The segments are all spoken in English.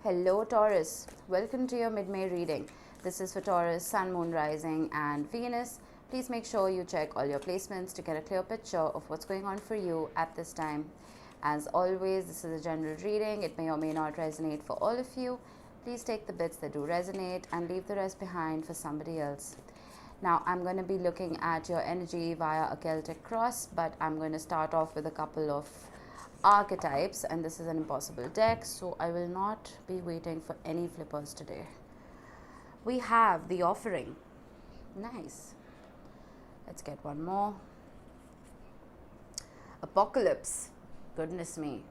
Hello Taurus, welcome to your mid-May reading. This is for Taurus, Sun, Moon, Rising and Venus. Please make sure you check all your placements to get a clear picture of what's going on for you at this time. As always, this is a general reading. It may or may not resonate for all of you. Please take the bits that do resonate and leave the rest behind for somebody else. Now, I'm going to be looking at your energy via a Celtic cross, but I'm going to start off with a couple of archetypes, and this is an impossible deck, so I will not be waiting for any flippers today. We have the Offering. Nice. Let's get one more. Apocalypse. Goodness me.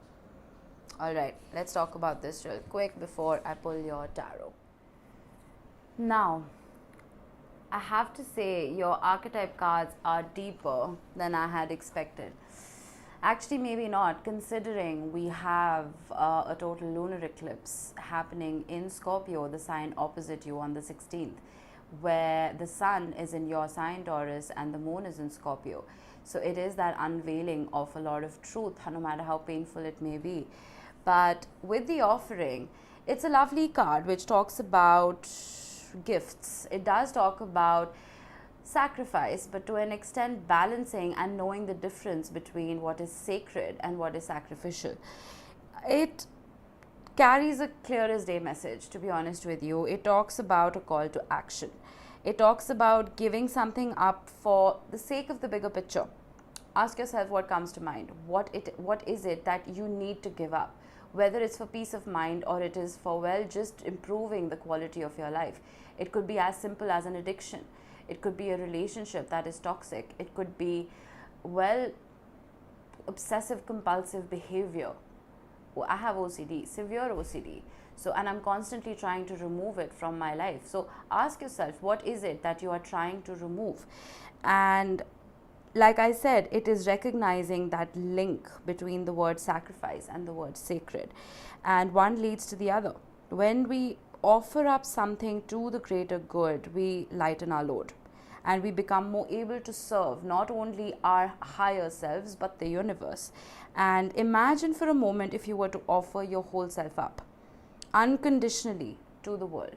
Alright, let's talk about this real quick before I pull your tarot. Now, I have to say your archetype cards are deeper than I had expected. Actually, maybe not, considering we have a total lunar eclipse happening in Scorpio, the sign opposite you, on the 16th, where the sun is in your sign Taurus and the moon is in Scorpio. So it is that unveiling of a lot of truth, no matter how painful it may be. But with the Offering, it's a lovely card which talks about gifts. It does talk about sacrifice, but to an extent balancing and knowing the difference between what is sacred and what is sacrificial. It carries a clear as day message, to be honest with you. It talks about a call to action. It talks about giving something up for the sake of the bigger picture. Ask yourself what comes to mind. What is it that you need to give up? Whether it's for peace of mind or it is for, well, just improving the quality of your life. It could be as simple as an addiction. It could be a relationship that is toxic. It could be, well, obsessive compulsive behavior. I have OCD, severe OCD. So, and I'm constantly trying to remove it from my life. So ask yourself, what is it that you are trying to remove? And like I said, it is recognizing that link between the word sacrifice and the word sacred. And one leads to the other. When we offer up something to the greater good, we lighten our load and we become more able to serve not only our higher selves but the universe. And imagine for a moment if you were to offer your whole self up unconditionally to the world.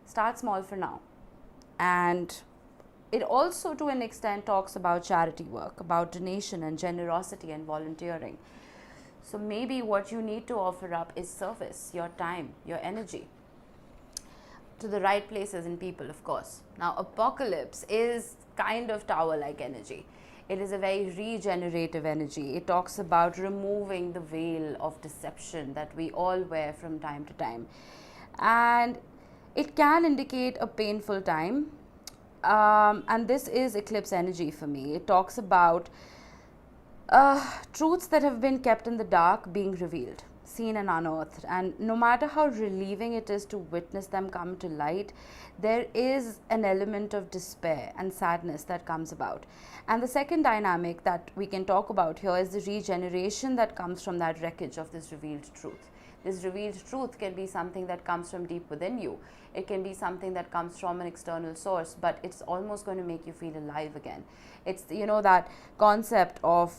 Start small for now. And it also to an extent talks about charity work, about donation and generosity and volunteering. So maybe what you need to offer up is service, your time, your energy, to the right places and people, of course. Now, Apocalypse is kind of tower-like energy. It is a very regenerative energy. It talks about removing the veil of deception that we all wear from time to time. And it can indicate a painful time. And this is Eclipse Energy for me. It talks about truths that have been kept in the dark being revealed, seen and unearthed, and no matter how relieving it is to witness them come to light, there is an element of despair and sadness that comes about. And the second dynamic that we can talk about here is the regeneration that comes from that wreckage of this revealed truth. This revealed truth can be something that comes from deep within you. It can be something that comes from an external source, but it's almost going to make you feel alive again. It's, you know, that concept of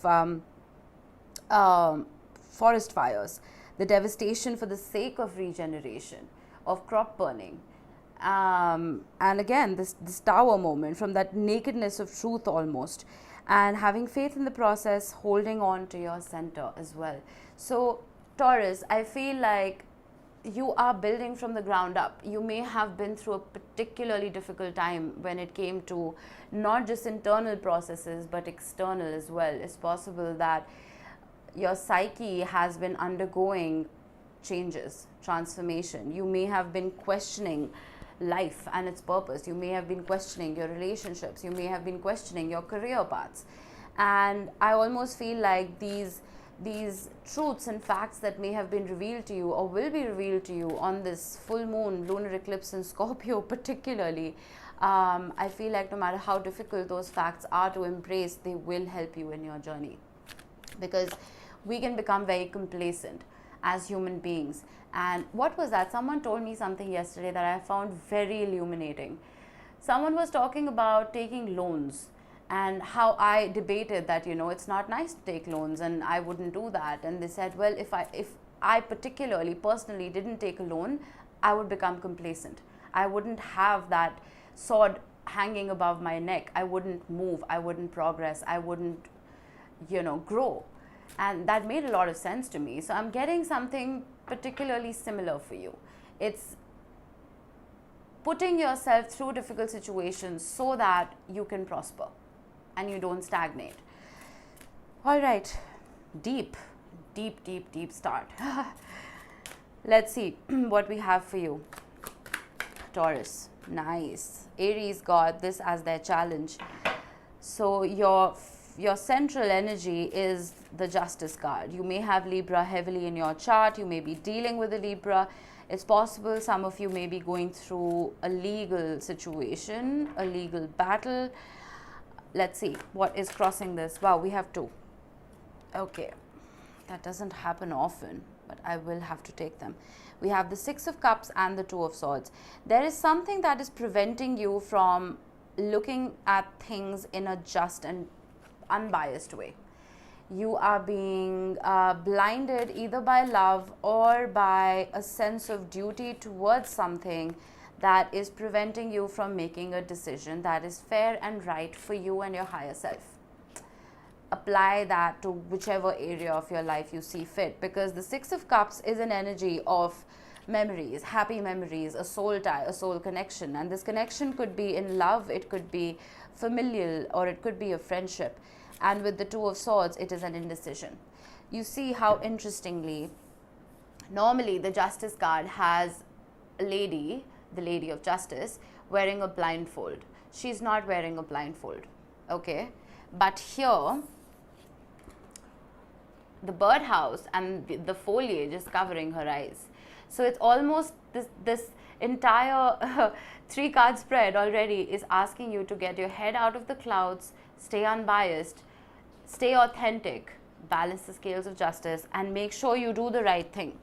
forest fires, the devastation for the sake of regeneration, of crop burning. And again, this tower moment, from that nakedness of truth almost, and having faith in the process, holding on to your center as well. So Taurus, I feel like you are building from the ground up. You may have been through a particularly difficult time when it came to not just internal processes but external as well. It's possible that your psyche has been undergoing changes, transformation. You may have been questioning life and its purpose. You may have been questioning your relationships. You may have been questioning your career paths. And I almost feel like these truths and facts that may have been revealed to you or will be revealed to you on this full moon lunar eclipse in Scorpio particularly, I feel like no matter how difficult those facts are to embrace, they will help you in your journey. Because we can become very complacent as human beings. And what was that? Someone told me something yesterday that I found very illuminating. Someone was talking about taking loans and how I debated that, you know, it's not nice to take loans and I wouldn't do that. And they said, well, if I particularly, personally, didn't take a loan, I would become complacent. I wouldn't have that sword hanging above my neck. I wouldn't move. I wouldn't progress. I wouldn't, grow. And that made a lot of sense to me. So I'm getting something particularly similar for you. It's putting yourself through difficult situations so that you can prosper and you don't stagnate. All right, deep start. Let's see what we have for you. Taurus, nice. Aries got this as their challenge. So your central energy is the Justice card. You may have Libra heavily in your chart. You may be dealing with a Libra. It's possible some of you may be going through a legal situation, a legal battle. Let's see what is crossing this. Wow, we have 2. Okay, that doesn't happen often, but I will have to take them. We have the 6 of Cups and the 2 of Swords. There is something that is preventing you from looking at things in a just and unbiased way. You are being blinded either by love or by a sense of duty towards something that is preventing you from making a decision that is fair and right for you and your higher self. Apply that to whichever area of your life you see fit, because the 6 of Cups is an energy of memories, happy memories, a soul tie, a soul connection. And this connection could be in love, it could be familial, or it could be a friendship. And with the 2 of Swords, it is an indecision. You see how interestingly, normally the Justice card has a lady, the Lady of Justice, wearing a blindfold. She's not wearing a blindfold, okay? But here, the birdhouse and the foliage is covering her eyes. So it's almost this entire 3 card spread already is asking you to get your head out of the clouds, stay unbiased, stay authentic, balance the scales of justice, and make sure you do the right thing.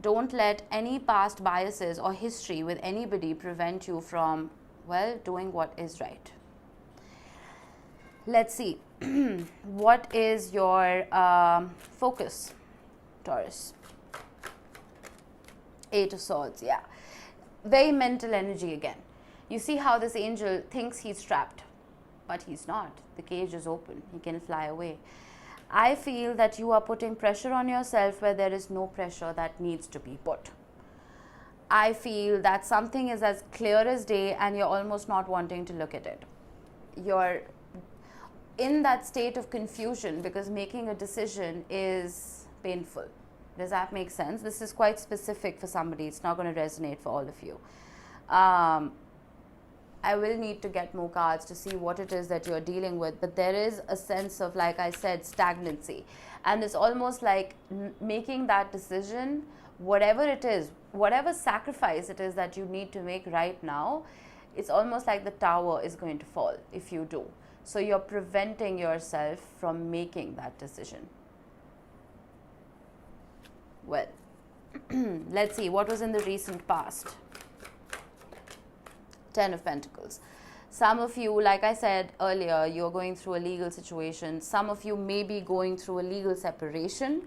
Don't let any past biases or history with anybody prevent you from, doing what is right. Let's see. What is your focus, Taurus? 8 of Swords, yeah. Very mental energy again. You see how this angel thinks he's trapped, but he's not. The cage is open. He can fly away. I feel that you are putting pressure on yourself where there is no pressure that needs to be put. I feel that something is as clear as day and you're almost not wanting to look at it. You're in that state of confusion because making a decision is painful. Does that make sense? This is quite specific for somebody. It's not going to resonate for all of you. I will need to get more cards to see what it is that you're dealing with, but there is a sense of, like I said, stagnancy. And it's almost like making that decision, whatever it is, whatever sacrifice it is that you need to make right now, it's almost like the tower is going to fall if you do. So you're preventing yourself from making that decision. Well, let's see what was in the recent past. 10 of Pentacles. Some of you, like I said earlier, you're going through a legal situation. Some of you may be going through a legal separation.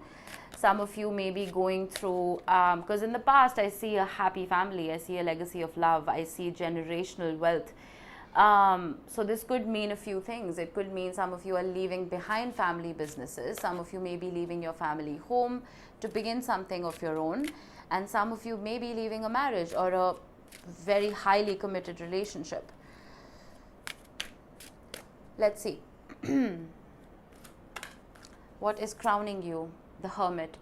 Some of you may be going through, because in the past I see a happy family, I see a legacy of love, I see generational wealth. So this could mean a few things. It could mean some of you are leaving behind family businesses. Some of you may be leaving your family home to begin something of your own. And some of you may be leaving a marriage or a very highly committed relationship. Let's see. What is crowning you? The Hermit.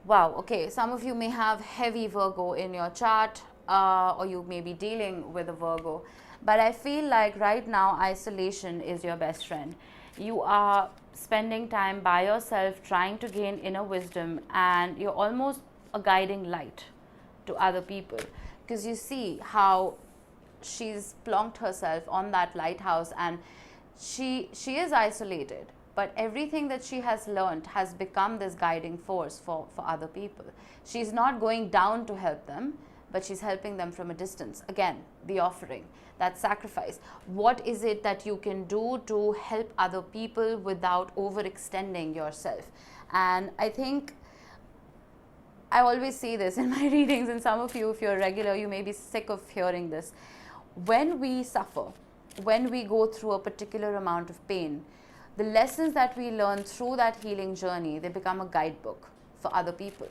Wow, okay. Some of you may have heavy Virgo in your chart, or you may be dealing with a Virgo. But I feel like right now isolation is your best friend. You are spending time by yourself, trying to gain inner wisdom, and you're almost a guiding light to other people. Because you see how she's plonked herself on that lighthouse, and she is isolated, but everything that she has learned has become this guiding force for other people. She's not going down to help them, but she's helping them from a distance. Again, the offering, that sacrifice. What is it that you can do to help other people without overextending yourself? And I think I always see this in my readings, and some of you, if you're regular, you may be sick of hearing this. When we suffer, when we go through a particular amount of pain, the lessons that we learn through that healing journey, they become a guidebook for other people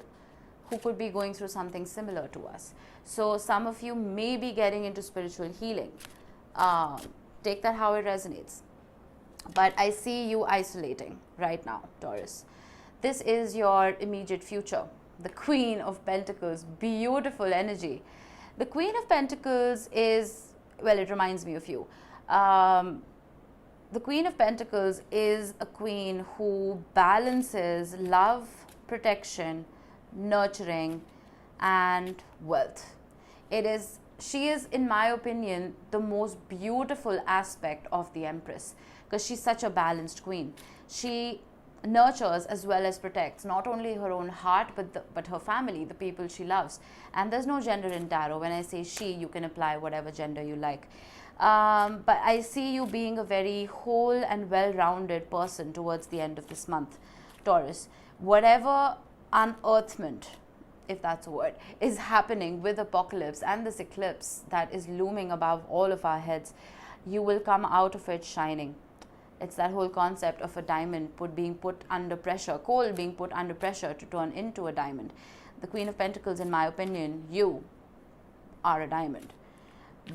who could be going through something similar to us. So some of you may be getting into spiritual healing. Take that how it resonates. But I see you isolating right now, Taurus. This is your immediate future. The Queen of Pentacles, beautiful energy. The Queen of Pentacles is, well, it reminds me of you. The Queen of Pentacles is a queen who balances love, protection, nurturing, and wealth. She is, in my opinion, the most beautiful aspect of the Empress, because she's such a balanced queen. She nurtures as well as protects not only her own heart but her family, the people she loves. And there's no gender in tarot. When I say she, you can apply whatever gender you like. But I see you being a very whole and well-rounded person towards the end of this month, Taurus. Whatever unearthment, if that's a word, is happening with apocalypse and this eclipse that is looming above all of our heads, you will come out of it shining. It's that whole concept of a diamond being put under pressure, coal being put under pressure to turn into a diamond. The Queen of Pentacles, in my opinion, you are a diamond.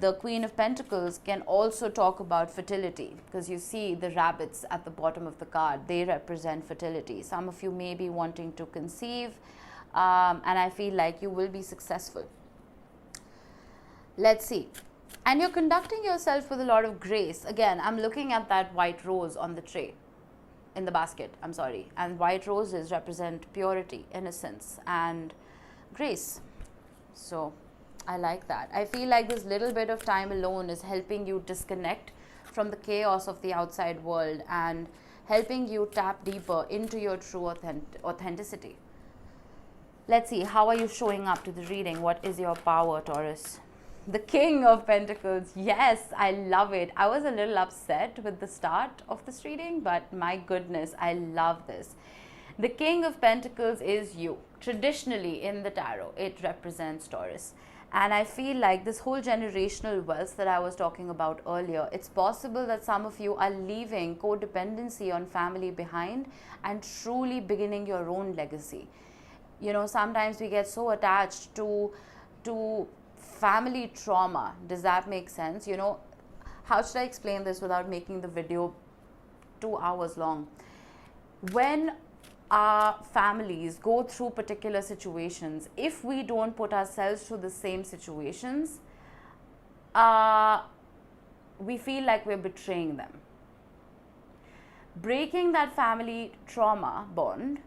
The Queen of Pentacles can also talk about fertility, because you see the rabbits at the bottom of the card, they represent fertility. Some of you may be wanting to conceive, and I feel like you will be successful. Let's see. And you're conducting yourself with a lot of grace. Again, I'm looking at that white rose on the tray, in the basket, I'm sorry. And white roses represent purity, innocence, and grace. So I like that. I feel like this little bit of time alone is helping you disconnect from the chaos of the outside world and helping you tap deeper into your true authenticity. Let's see, how are you showing up to the reading? What is your power, Taurus? The King of Pentacles. Yes, I love it. I was a little upset with the start of this reading, but my goodness, I love this. The King of Pentacles is you. Traditionally in the tarot, it represents Taurus. And I feel like this whole generational wealth that I was talking about earlier, it's possible that some of you are leaving codependency on family behind and truly beginning your own legacy. You know, sometimes we get so attached to family trauma. Does that make sense? You know, how should I explain this without making the video 2 hours long? When our families go through particular situations, if we don't put ourselves through the same situations, we feel like we're betraying them. Breaking that family trauma bond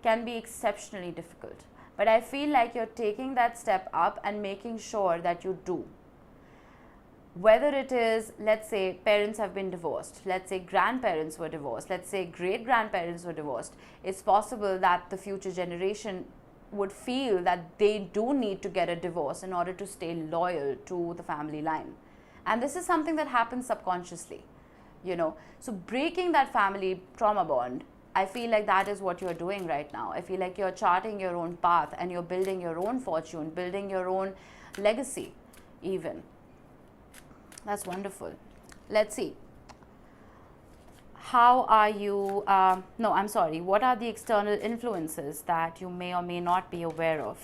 can be exceptionally difficult. But I feel like you're taking that step up and making sure that you do. Whether it is, let's say, parents have been divorced, let's say grandparents were divorced, let's say great-grandparents were divorced, it's possible that the future generation would feel that they do need to get a divorce in order to stay loyal to the family line. And this is something that happens subconsciously, you know. So breaking that family trauma bond, I feel like that is what you're doing right now. I feel like you're charting your own path and you're building your own fortune, building your own legacy even. That's wonderful. Let's see. How are you, what are the external influences that you may or may not be aware of?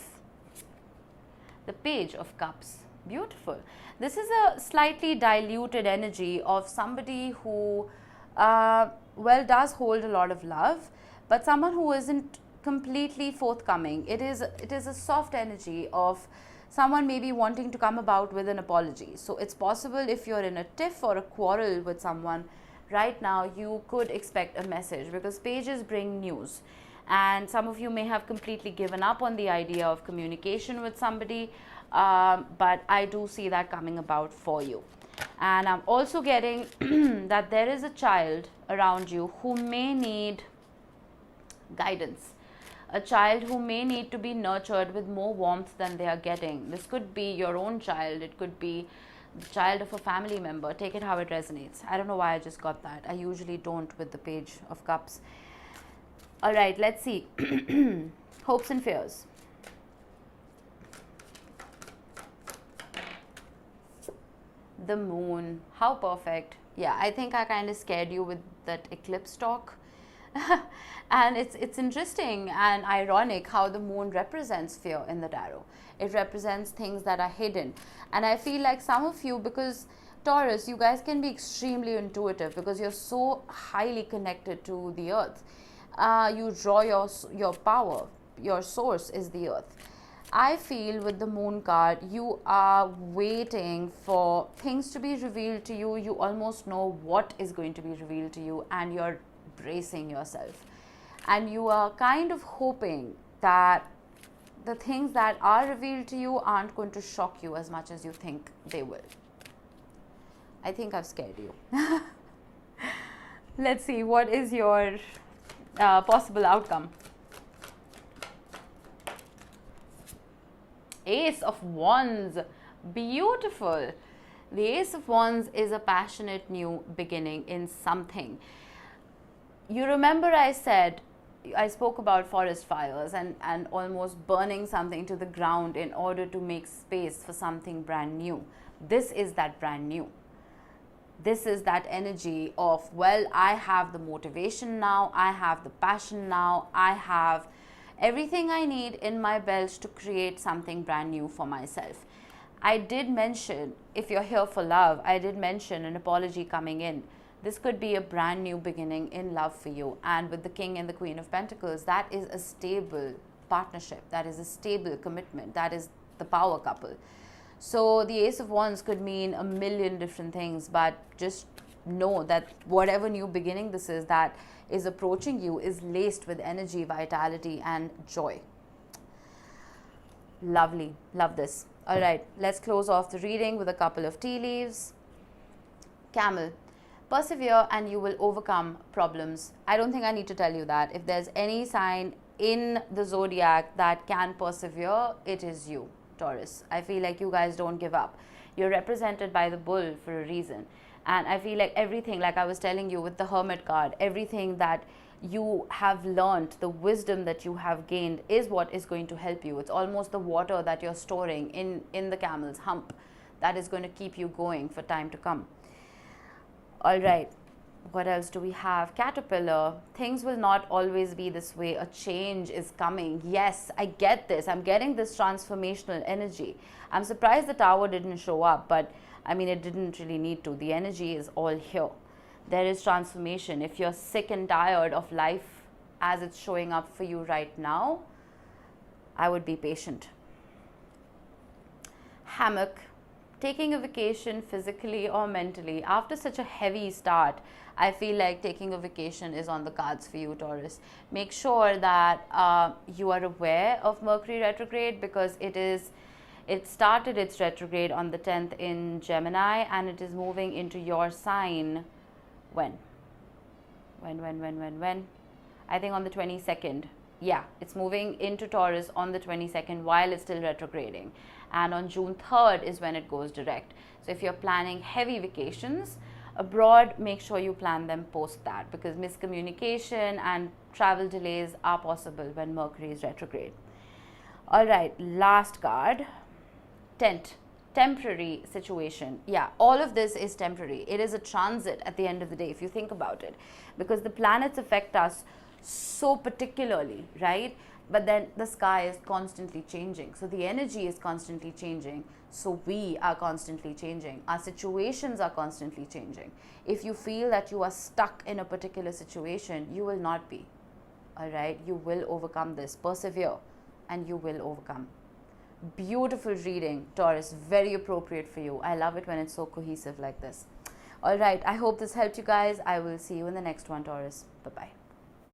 The Page of Cups. Beautiful. This is a slightly diluted energy of somebody who does hold a lot of love, but someone who isn't completely forthcoming. It is a soft energy of someone maybe wanting to come about with an apology. So it's possible if you're in a tiff or a quarrel with someone right now, you could expect a message, because pages bring news. And some of you may have completely given up on the idea of communication with somebody, but I do see that coming about for you. And I'm also getting that there is a child around you who may need guidance. A child who may need to be nurtured with more warmth than they are getting. This could be your own child. It could be the child of a family member. Take it how it resonates. I don't know why I just got that. I usually don't with the Page of Cups. All right, let's see. Hopes and fears. the moon. How perfect. Yeah, I think I kind of scared you with that eclipse talk. And it's interesting and ironic how the moon represents fear in the tarot. It represents things that are hidden. And I feel like some of you, because Taurus, you guys can be extremely intuitive because you're so highly connected to the earth. You draw your power. Your source is the earth. I feel with the moon card, you are waiting for things to be revealed to you. You almost know what is going to be revealed to you, and you're bracing yourself. And you are kind of hoping that the things that are revealed to you aren't going to shock you as much as you think they will. I think I've scared you. Let's see, what is your possible outcome? Ace of Wands. Beautiful. The Ace of Wands is a passionate new beginning in something. You remember I spoke about forest fires and almost burning something to the ground in order to make space for something brand new. This is that brand new. This is that energy of, well, I have the motivation now, I have the passion now, I have everything I need in my belt to create something brand new for myself. I did mention, if you're here for love, I did mention an apology coming in. This could be a brand new beginning in love for you. And with the King and the Queen of Pentacles, that is a stable partnership. That is a stable commitment. That is the power couple. So the Ace of Wands could mean a million different things, but just know that whatever new beginning this is that is approaching you is laced with energy, vitality, and joy. Lovely. Love this. All right, let's close off the reading with a couple of tea leaves. Camel. Persevere and you will overcome problems. I don't think I need to tell you that. If there's any sign in the zodiac that can persevere, it is you, Taurus. I feel like you guys don't give up. You're represented by the bull for a reason. And I feel like everything, like I was telling you with the Hermit card, everything that you have learned, the wisdom that you have gained is what is going to help you. It's almost the water that you're storing in the camel's hump that is going to keep you going for time to come. All right, what else do we have? Caterpillar. Things will not always be this way. A change is coming. Yes, I get this. I'm getting this transformational energy. I'm surprised the tower didn't show up, but I mean, it didn't really need to. The energy is all here. There is transformation. If you're sick and tired of life as it's showing up for you right now, I would be patient. Hammock. Taking a vacation physically or mentally. After such a heavy start, I feel like taking a vacation is on the cards for you, Taurus. Make sure that you are aware of Mercury Retrograde, because it started its retrograde on the 10th in Gemini, and it is moving into your sign when? I think on the 22nd. Yeah, it's moving into Taurus on the 22nd while it's still retrograding. And on June 3rd is when it goes direct. So if you're planning heavy vacations abroad, make sure you plan them post that, because miscommunication and travel delays are possible when Mercury is retrograde. All right, last card. Tent. Temporary situation. Yeah, all of this is temporary. It is a transit at the end of the day, if you think about it, because the planets affect us so particularly, right? But then the sky is constantly changing. So the energy is constantly changing. So we are constantly changing. Our situations are constantly changing. If you feel that you are stuck in a particular situation, you will not be. All right? You will overcome this. Persevere and you will overcome. Beautiful reading, Taurus. Very appropriate for you. I love it when it's so cohesive like this. All right. I hope this helped you guys. I will see you in the next one, Taurus. Bye-bye.